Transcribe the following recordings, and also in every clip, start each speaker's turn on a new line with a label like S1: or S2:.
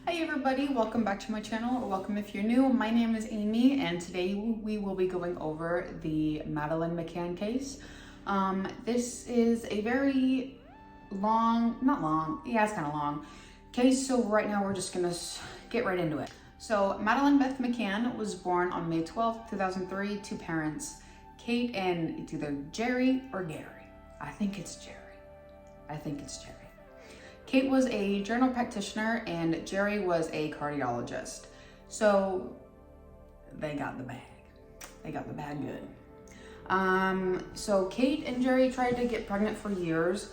S1: Hi everybody, welcome back to my channel, or welcome if you're new. My name is Amy and today we will be going over the Madeleine McCann case. This is a very long, it's kind of long case, so right now we're just gonna get right into it. So Madeleine Beth McCann was born on May 12th, 2003 to parents Kate and it's either Jerry or Gary. I think it's Jerry. Kate was a general practitioner and Jerry was a cardiologist. So they got the bag. They got the bag good. So Kate and Jerry tried to get pregnant for years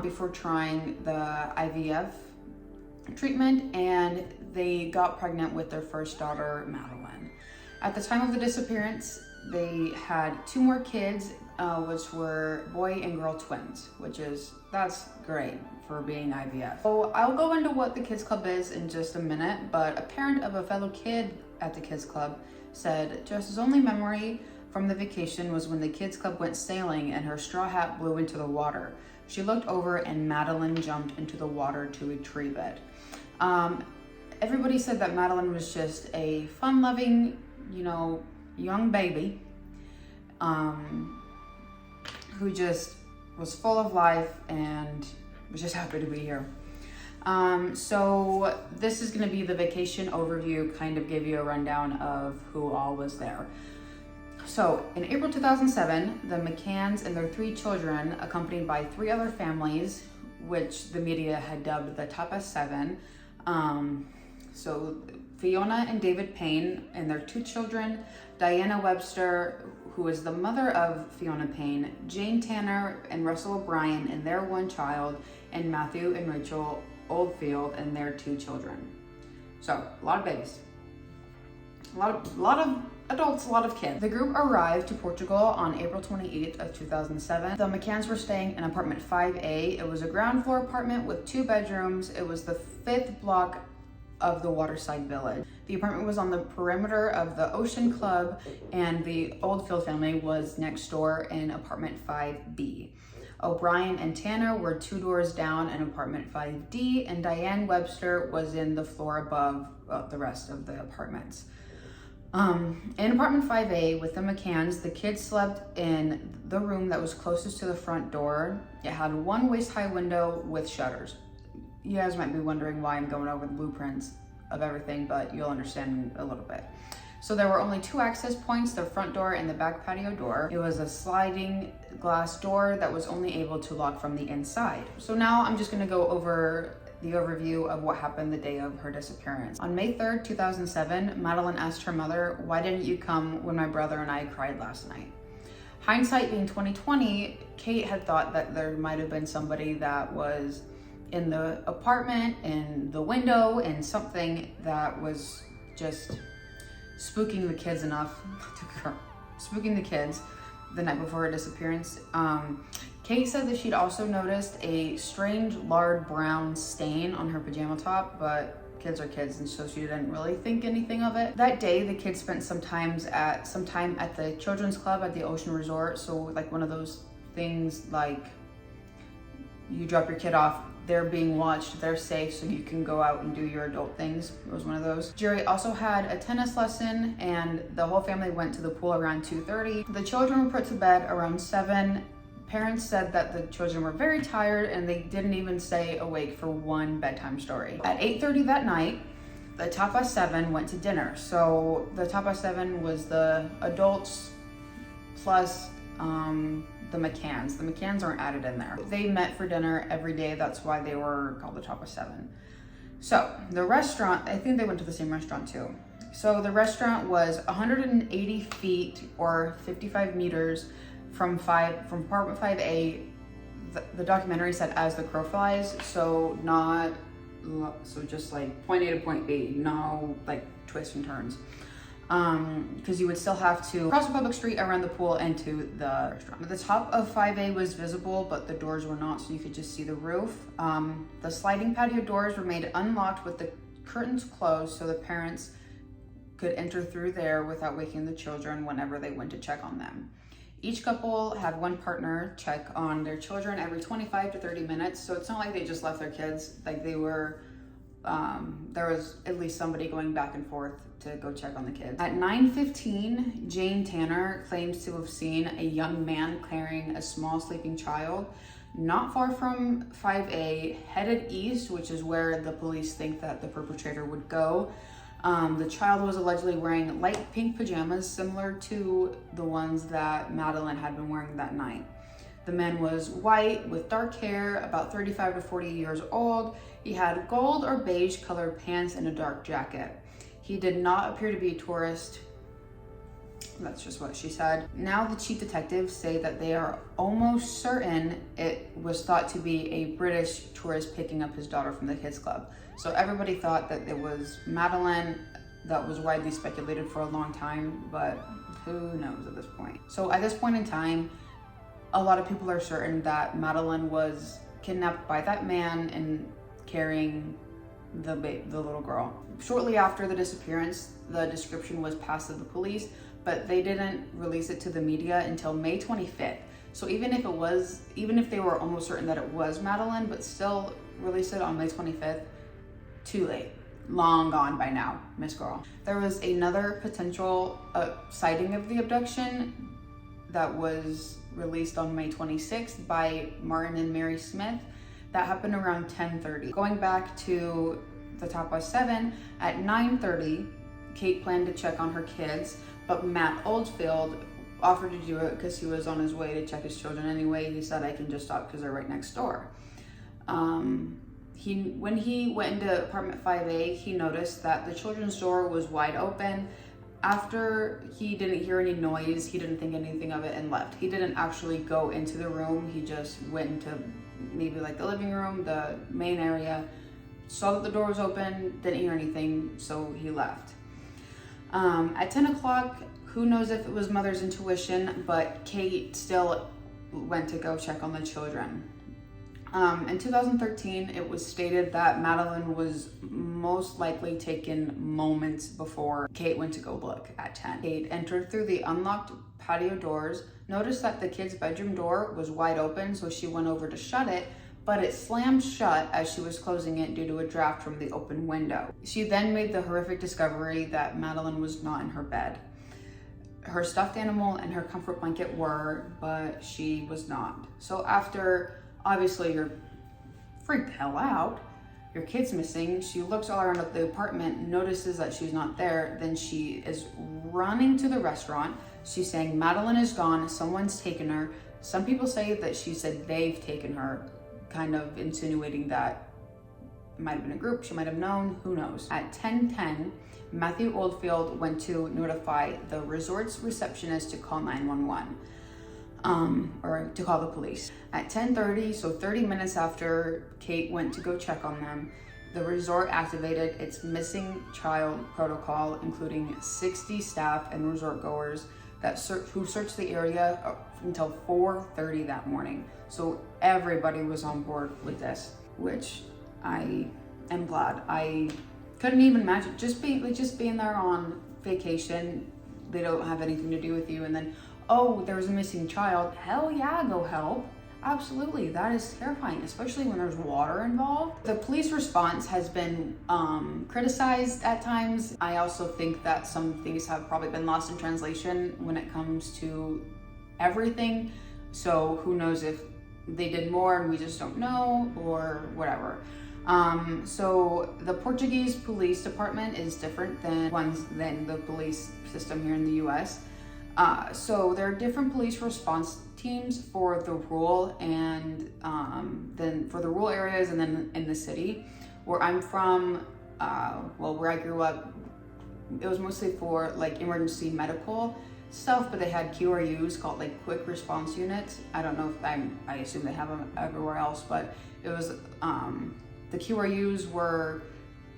S1: before trying the IVF treatment, and they got pregnant with their first daughter, Madeleine. At the time of the disappearance, they had two more kids, which were boy and girl twins, that's great for being IVF. So I'll go into what the kids club is in just a minute, but a parent of a fellow kid at the kids club said Jess's only memory from the vacation was when the kids club went sailing and her straw hat blew into the water. She looked over and Madeleine jumped into the water to retrieve it. Everybody said that Madeleine was just a fun-loving, young baby who just was full of life and was just happy to be here. So this is gonna be the vacation overview, kind of give you a rundown of who all was there. So in April 2007, the McCanns and their three children, accompanied by three other families, which the media had dubbed the Tapas Seven. So Fiona and David Payne and their two children, Diana Webster, who is the mother of Fiona Payne, Jane Tanner and Russell O'Brien and their one child, and Matthew and Rachel Oldfield and their two children. So a lot of babies, a lot of adults, a lot of kids. The group arrived to Portugal on April 28th of 2007. The McCanns were staying in apartment 5A. It was a ground floor apartment with 2 bedrooms. It was the 5th block of the Waterside Village. The apartment was on the perimeter of the Ocean Club, and the Oldfield family was next door in apartment 5B. O'Brien and Tanner were 2 doors down in apartment 5D, and Diane Webster was in the floor above the rest of the apartments. In apartment 5A with the McCanns, the kids slept in the room that was closest to the front door. It had 1 waist-high window with shutters. You guys might be wondering why I'm going over the blueprints of everything, but you'll understand a little bit. So there were only 2 access points, the front door and the back patio door. It was a sliding glass door that was only able to lock from the inside. So now I'm just gonna go over the overview of what happened the day of her disappearance. On May 3rd, 2007, Madeleine asked her mother, "Why didn't you come when my brother and I cried last night?" Hindsight being 2020, Kate had thought that there might have been somebody that was in the apartment, in the window, and something that was just spooking the kids the night before her disappearance. Kate said that she'd also noticed a strange lard brown stain on her pajama top, but kids are kids, and so she didn't really think anything of it. That day, the kids spent some time at the children's club at the Ocean Resort. So like one of those things, like you drop your kid off, they're being watched, they're safe, so you can go out and do your adult things. It was one of those. Jerry also had a tennis lesson, and the whole family went to the pool around 2:30. The children were put to bed around 7. Parents said that the children were very tired and they didn't even stay awake for 1 bedtime story. At 8:30 that night, the Tapas 7 went to dinner. So the Tapas 7 was the adults plus the McCanns. The McCanns aren't added in there. They met for dinner every day. That's why they were called the Tapas 7. So the restaurant, I think they went to the same restaurant too. So the restaurant was 180 feet or 55 meters from apartment 5A. The documentary said as the crow flies, so just like point A to point B, no like twists and turns. Because you would still have to cross a public street around the pool and to the restaurant. The top of 5A was visible, but the doors were not, so you could just see the roof. The sliding patio doors were made unlocked with the curtains closed, so the parents could enter through there without waking the children whenever they went to check on them. Each couple had one partner check on their children every 25 to 30 minutes, so it's not like they just left their kids, like they were there was at least somebody going back and forth to go check on the kids. At 9:15, Jane Tanner claims to have seen a young man carrying a small sleeping child not far from 5A, headed east, which is where the police think that the perpetrator would go. The child was allegedly wearing light pink pajamas, similar to the ones that Madeleine had been wearing that night. The man was white with dark hair, about 35 to 40 years old. He had gold or beige colored pants and a dark jacket. He did not appear to be a tourist. That's just what she said. Now the chief detectives say that they are almost certain it was thought to be a British tourist picking up his daughter from the kids club. So everybody thought that it was Madeleine. That was widely speculated for a long time, but who knows at this point. So at this point in time, a lot of people are certain that Madeleine was kidnapped by that man and carrying the little girl. Shortly after the disappearance, the description was passed to the police, but they didn't release it to the media until May 25th. So even if they were almost certain that it was Madeleine, but still released it on May 25th, too late. Long gone by now, Miss Girl. There was another potential sighting of the abduction that was released on May 26th by Martin and Mary Smith. That happened around 10:30. Going back to the Top West 7, at 9:30, Kate planned to check on her kids, but Matt Oldfield offered to do it because he was on his way to check his children anyway. He said, I can just stop because they're right next door. When he went into apartment 5A, he noticed that the children's door was wide open. After he didn't hear any noise, he didn't think anything of it and left. He didn't actually go into the room. He just went into maybe like the living room, the main area, saw that the door was open, didn't hear anything, so he left. At 10 o'clock, who knows if it was mother's intuition, but Kate still went to go check on the children. In 2013, it was stated that Madeleine was most likely taken moments before Kate went to go look at 10. Kate entered through the unlocked patio doors, noticed that the kids' bedroom door was wide open, so she went over to shut it, but it slammed shut as she was closing it due to a draft from the open window. She then made the horrific discovery that Madeleine was not in her bed. Her stuffed animal and her comfort blanket were, but she was not. So after, obviously, you're freaked the hell out, your kid's missing, she looks all around the apartment, notices that she's not there, then she is running to the restaurant. She's saying, Madeleine is gone, someone's taken her. Some people say that she said they've taken her, kind of insinuating that it might have been a group, she might have known, who knows. At 10:10, Matthew Oldfield went to notify the resort's receptionist to call 911. Or to call the police. At 10:30, so 30 minutes after Kate went to go check on them, the resort activated its missing child protocol, including 60 staff and resort goers who searched the area until 4:30 that morning. So everybody was on board with this, which I am glad. I couldn't even imagine just being there on vacation. They don't have anything to do with you, and then, oh, there was a missing child. Hell yeah, go help. Absolutely, that is terrifying, especially when there's water involved. The police response has been criticized at times. I also think that some things have probably been lost in translation when it comes to everything. So who knows if they did more and we just don't know, or whatever. So the Portuguese police department is different than the police system here in the US. So there are different police response teams for the rural and then for the rural areas, and then in the city. Where I'm from, where I grew up, it was mostly for like emergency medical stuff, but they had QRUs called like quick response units. I don't know if I assume they have them everywhere else, but it was the QRUs were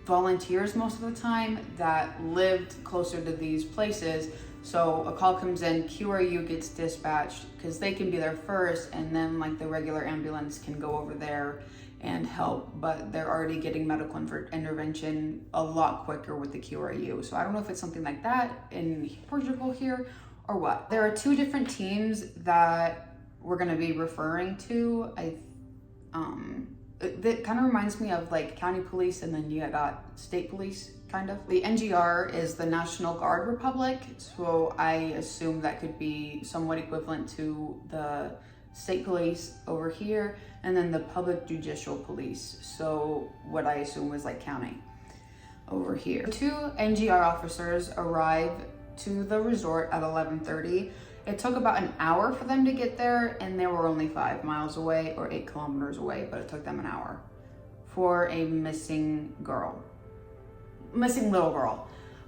S1: volunteers most of the time that lived closer to these places. So a call comes in, QRU gets dispatched because they can be there first, and then like the regular ambulance can go over there and help, but they're already getting medical intervention a lot quicker with the QRU. So I don't know if it's something like that in Portugal here or what. There are two different teams that we're going to be referring to. That kind of reminds me of like county police, and then you got state police, kind of. The NGR is the National Guard Republic, so I assume that could be somewhat equivalent to the state police over here, and then the public judicial police, so what I assume was like county over here. Two NGR officers arrive to the resort at 11:30. It took about an hour for them to get there, and they were only 5 miles away or 8 kilometers away, but it took them an hour for a missing little girl.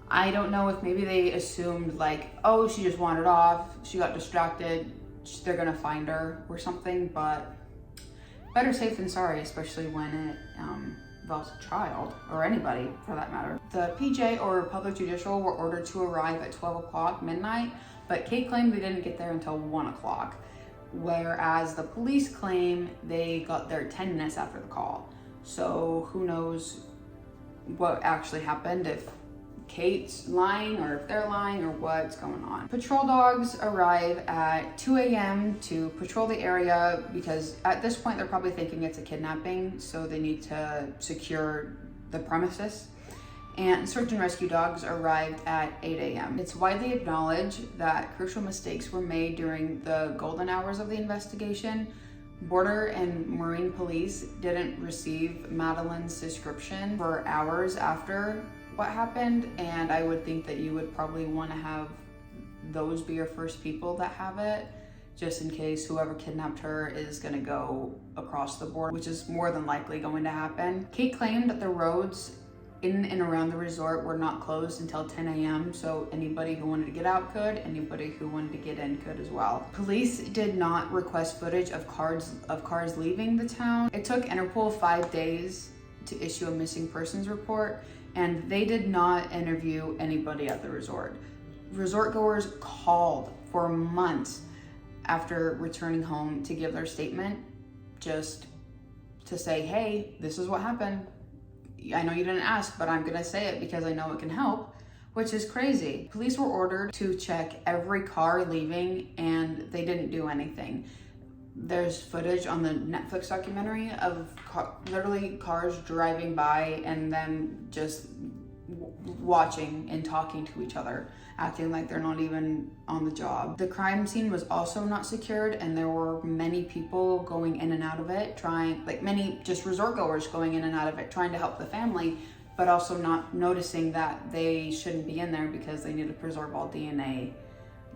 S1: I don't know if maybe they assumed like, oh, she just wandered off, she got distracted, they're gonna find her or something, but better safe than sorry, especially when it involves a child or anybody for that matter. The PJ or public judicial were ordered to arrive at 12 o'clock midnight, but Kate claimed they didn't get there until 1 o'clock, whereas the police claim they got there 10 minutes after the call. So who knows what actually happened, if Kate's lying or if they're lying or what's going on. Patrol dogs arrive at 2 a.m. to patrol the area because at this point they're probably thinking it's a kidnapping, so they need to secure the premises. And search and rescue dogs arrived at 8 a.m. It's widely acknowledged that crucial mistakes were made during the golden hours of the investigation. Border and Marine Police didn't receive Madeleine's description for hours after what happened, and I would think that you would probably want to have those be your first people that have it, just in case whoever kidnapped her is going to go across the border, which is more than likely going to happen. Kate claimed that the roads in and around the resort were not closed until 10 a.m. so anybody who wanted to get out could, anybody who wanted to get in could as well. Police did not request footage of cars leaving the town. It took Interpol 5 days to issue a missing persons report, and they did not interview anybody at the resort. Resort goers called for months after returning home to give their statement, just to say, hey, this is what happened. I know you didn't ask, but I'm gonna say it because I know it can help, which is crazy. Police were ordered to check every car leaving, and they didn't do anything. There's footage on the Netflix documentary of literally cars driving by and them just watching and talking to each other, acting like they're not even on the job. The crime scene was also not secured, and there were many people going in and out of it, many just resort goers going in and out of it, trying to help the family, but also not noticing that they shouldn't be in there because they need to preserve all DNA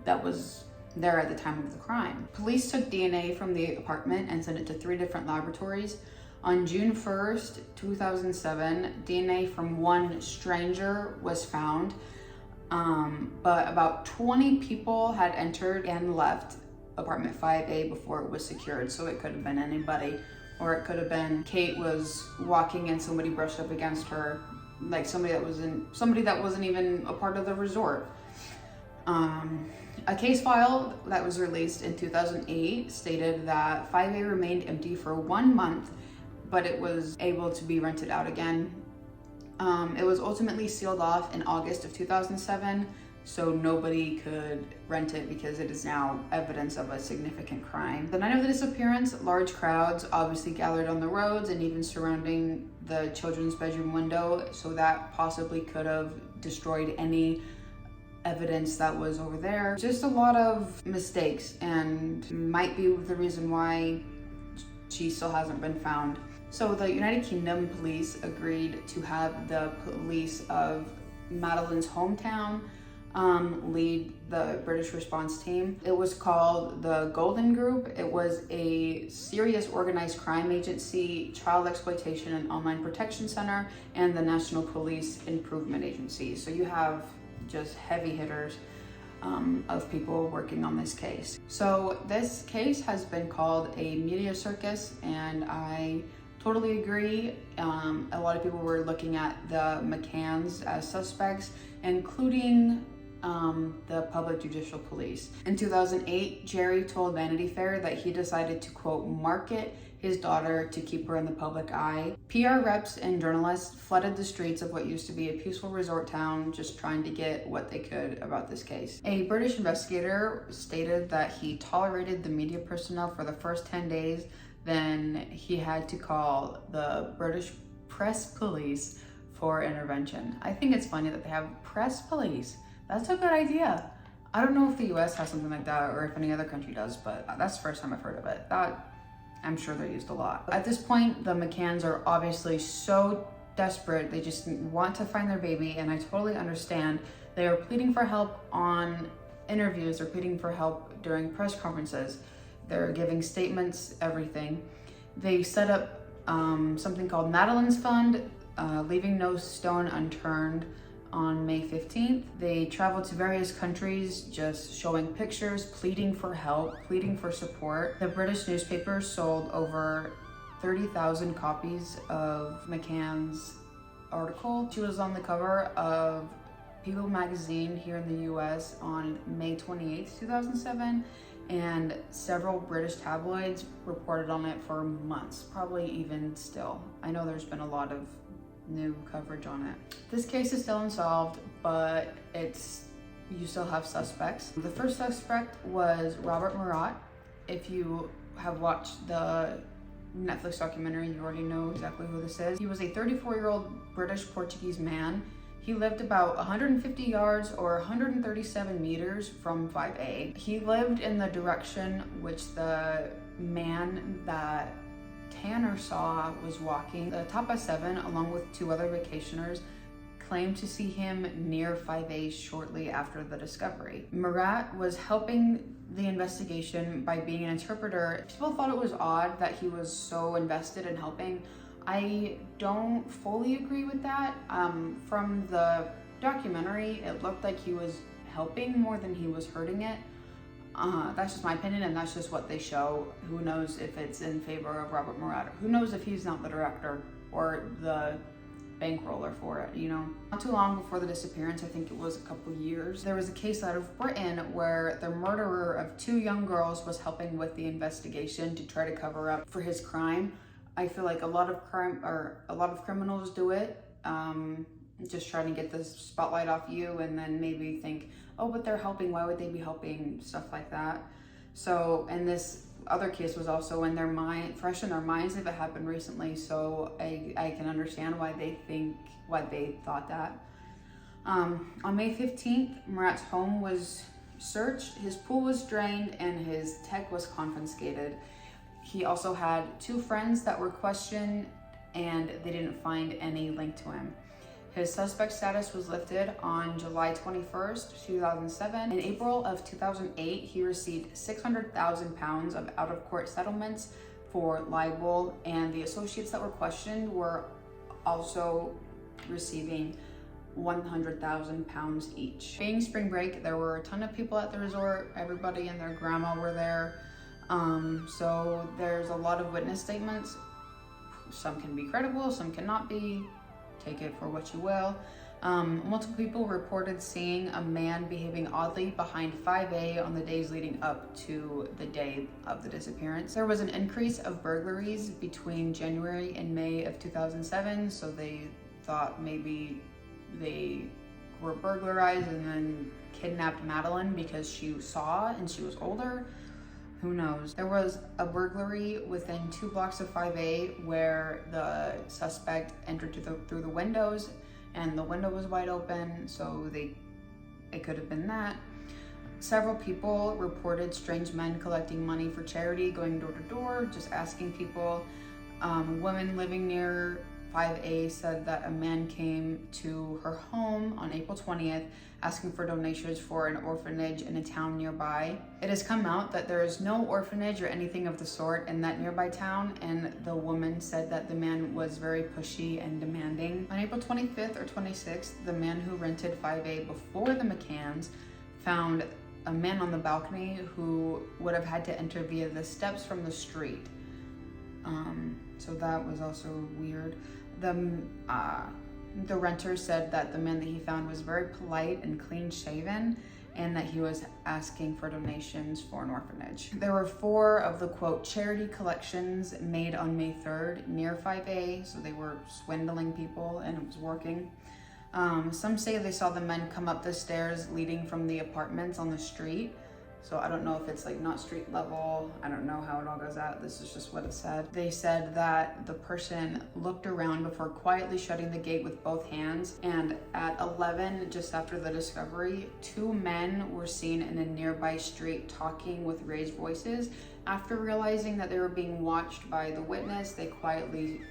S1: that was there at the time of the crime. Police took DNA from the apartment and sent it to 3 different laboratories. On June 1st, 2007, DNA from one stranger was found, but about 20 people had entered and left apartment 5A before it was secured, so it could have been anybody, or it could have been Kate was walking and somebody brushed up against her, like somebody that wasn't even a part of the resort. A case file that was released in 2008 stated that 5A remained empty for 1 month, but it was able to be rented out again. It was ultimately sealed off in August of 2007, so nobody could rent it because it is now evidence of a significant crime. The night of the disappearance, large crowds obviously gathered on the roads and even surrounding the children's bedroom window, so that possibly could have destroyed any evidence that was over there. Just a lot of mistakes, and might be the reason why she still hasn't been found. So the United Kingdom police agreed to have the police of Madeleine's hometown lead the British response team. It was called the Golden Group. It was a serious organized crime agency, child exploitation and online protection center, and the National Police Improvement Agency. So you have just heavy hitters of people working on this case. So this case has been called a media circus, and I totally agree. A lot of people were looking at the McCanns as suspects, including the public judicial police. In 2008, Jerry told Vanity Fair that he decided to, quote, market his daughter to keep her in the public eye. PR reps and journalists flooded the streets of what used to be a peaceful resort town, just trying to get what they could about this case. A British investigator stated that he tolerated the media personnel for the first 10 days, then he had to call the British press police for intervention. I think it's funny that they have press police. That's a good idea. I don't know if the US has something like that or if any other country does, but that's the first time I've heard of it. That, I'm sure they're used a lot. At this point, the McCanns are obviously so desperate. They just want to find their baby, and I totally understand. They are pleading for help on interviews. They're pleading for help during press conferences. They're giving statements, everything. They set up something called Madeleine's Fund, leaving no stone unturned. On May 15th, they traveled to various countries, just showing pictures, pleading for help, pleading for support. The British newspaper sold over 30,000 copies of McCann's article. She was on the cover of People magazine here in the US on May 28th, 2007, and several British tabloids reported on it for months, probably even still. I know there's been a lot of new coverage on it. This case is still unsolved, but you still have suspects. The first suspect was Robert Murat. If you have watched the Netflix documentary, you already know exactly who this is. He was a 34-year-old British Portuguese man. He lived about 150 yards or 137 meters from 5A. He lived in the direction which the man that Tanner saw was walking. The Tapa 7, along with 2 other vacationers, claimed to see him near 5A shortly after the discovery. Murat was helping the investigation by being an interpreter. People thought it was odd that he was so invested in helping. I don't fully agree with that. From the documentary, it looked like he was helping more than he was hurting it. That's just my opinion, and that's just what they show. Who knows if it's in favor of Robert Murat? Who knows if he's not the director or the bankroller for it, you know? Not too long before the disappearance, I think it was a couple years, there was a case out of Britain where the murderer of 2 young girls was helping with the investigation to try to cover up for his crime. I feel like a lot of criminals do it, just trying to get the spotlight off you, and then maybe think, oh, but they're helping, why would they be helping, stuff like that. So, and this other case was also in their mind, fresh in their minds if it happened recently, so I can understand why they thought that. On May 15th, Murat's home was searched, his pool was drained, and his tech was confiscated. He also had 2 friends that were questioned, and they didn't find any link to him. His suspect status was lifted on July 21st, 2007. In April of 2008, he received £600,000 of out-of-court settlements for libel, and the associates that were questioned were also receiving £100,000 each. Being spring break, there were a ton of people at the resort. Everybody and their grandma were there. So there's a lot of witness statements. Some can be credible, some cannot be. Take it for what you will. Multiple people reported seeing a man behaving oddly behind 5A on the days leading up to the day of the disappearance. There was an increase of burglaries between January and May of 2007, so they thought maybe they were burglarized and then kidnapped Madeleine because she saw and she was older. Who knows? There was a burglary within 2 blocks of 5A where the suspect entered through the windows, and the window was wide open, so it could have been that. Several people reported strange men collecting money for charity, going door to door, just asking people. Women living near 5A said that a man came to her home on April 20th asking for donations for an orphanage in a town nearby. It has come out that there is no orphanage or anything of the sort in that nearby town, and the woman said that the man was very pushy and demanding. On April 25th or 26th, the man who rented 5A before the McCanns found a man on the balcony who would have had to enter via the steps from the street. So that was also weird. The renter said that the man that he found was very polite and clean shaven, and that he was asking for donations for an orphanage. There were 4 of the quote charity collections made on May 3rd near 5A, so they were swindling people and it was working. Some say they saw the men come up the stairs leading from the apartments on the street. So I don't know if it's like not street level. I don't know how it all goes out. This is just what it said. They said that the person looked around before quietly shutting the gate with both hands. And at 11, just after the discovery, 2 men were seen in a nearby street talking with raised voices. After realizing that they were being watched by the witness, they quietly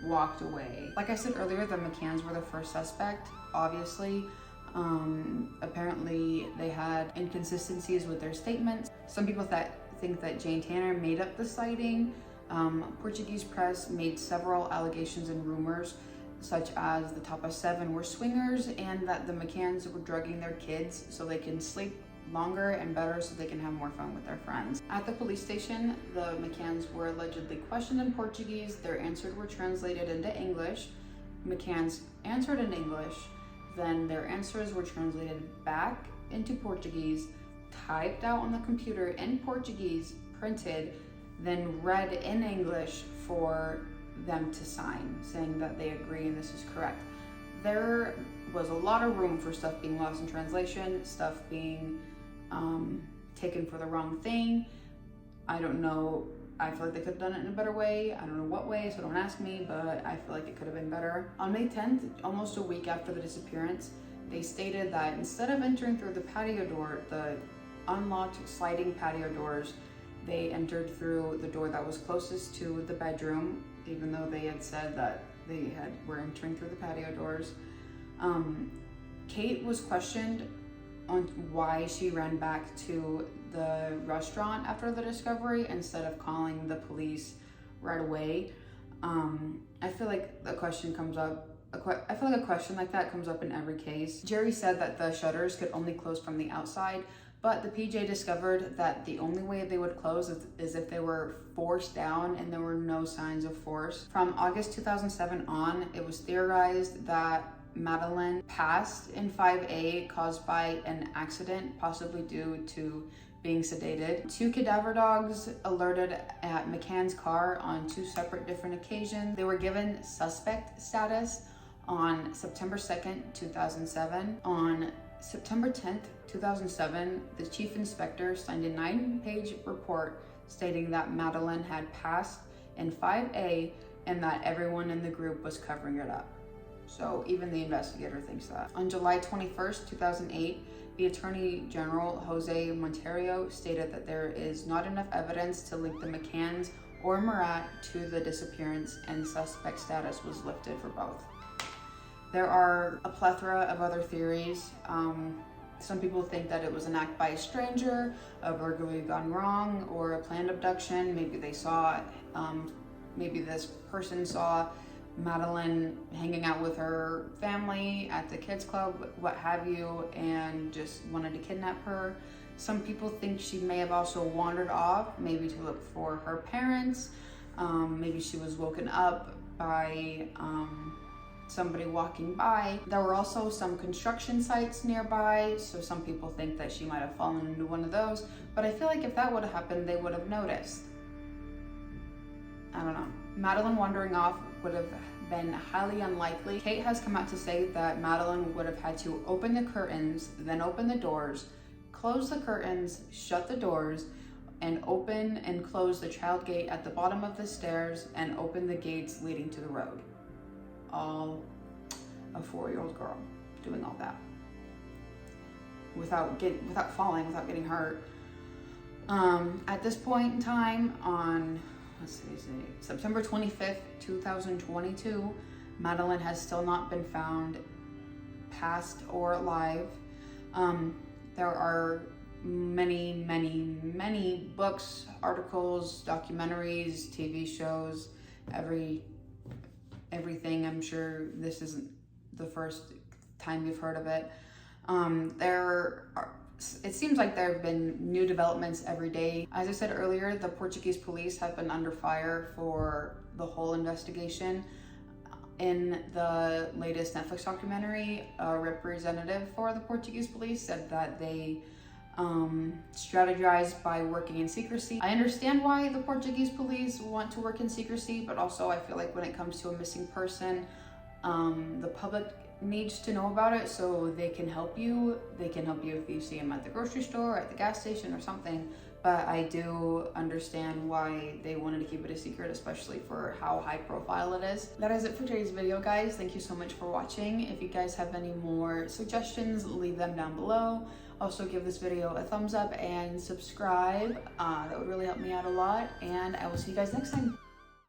S1: walked away. Like I said earlier, the McCanns were the first suspect, obviously. Apparently they had inconsistencies with their statements. Some people think that Jane Tanner made up the sighting. Portuguese press made several allegations and rumors, such as the top of 7 were swingers and that the McCanns were drugging their kids so they can sleep longer and better so they can have more fun with their friends. At the police station, the McCanns were allegedly questioned in Portuguese. Their answers were translated into English. McCanns answered in English. Then their answers were translated back into Portuguese, typed out on the computer in Portuguese, printed, then read in English for them to sign, saying that they agree and this is correct. There was a lot of room for stuff being lost in translation, stuff being taken for the wrong thing. I don't know. I feel like they could have done it in a better way. I don't know what way, so don't ask me, but I feel like it could have been better. On May 10th, almost a week after the disappearance, they stated that instead of entering through the patio door, the unlocked sliding patio doors, they entered through the door that was closest to the bedroom, even though they had said that they were entering through the patio doors. Kate was questioned on why she ran back to the restaurant after the discovery instead of calling the police right away. I feel like a question like that comes up in every case. Jerry said that the shutters could only close from the outside, but the PJ discovered that the only way they would close is if they were forced down, and there were no signs of force. From August 2007 on, it was theorized that Madeleine passed in 5A caused by an accident, possibly due to being sedated. 2 cadaver dogs alerted at McCann's car on 2 separate different occasions. They were given suspect status on September 2nd, 2007. On September 10th, 2007, the chief inspector signed a 9-page report stating that Madeleine had passed in 5A and that everyone in the group was covering it up. So even the investigator thinks that. On July 21st, 2008, the Attorney General, Jose Monteiro, stated that there is not enough evidence to link the McCanns or Murat to the disappearance, and suspect status was lifted for both. There are a plethora of other theories. Some people think that it was an act by a stranger, a burglary gone wrong, or a planned abduction. Maybe they saw, maybe this person saw Madeleine hanging out with her family at the kids club, what have you, and just wanted to kidnap her. Some people think she may have also wandered off, maybe to look for her parents. Maybe she was woken up by somebody walking by. There were also some construction sites nearby, so some people think that she might have fallen into one of those, but I feel like if that would have happened, they would have noticed. I don't know. Madeleine wandering off would have been highly unlikely. Kate has come out to say that Madeleine would have had to open the curtains, then open the doors, close the curtains, shut the doors, and open and close the child gate at the bottom of the stairs and open the gates leading to the road. All a 4-year-old girl doing all that without falling, without getting hurt. At this point in time, on September 25th, 2022, Madeleine has still not been found, passed or alive. There are many books, articles, documentaries, TV shows, everything. I'm sure this isn't the first time you've heard of it. It seems like there have been new developments every day. As I said earlier, the Portuguese police have been under fire for the whole investigation. In the latest Netflix documentary, a representative for the Portuguese police said that they strategized by working in secrecy. I understand why the Portuguese police want to work in secrecy, but also I feel like when it comes to a missing person, The public needs to know about it so they can help you. They can help you if you see them at the grocery store, at the gas station or something. But I do understand why they wanted to keep it a secret, especially for how high profile it is. That is it for today's video, guys. Thank you so much for watching. If you guys have any more suggestions, leave them down below. Also give this video a thumbs up and subscribe. That would really help me out a lot. And I will see you guys next time.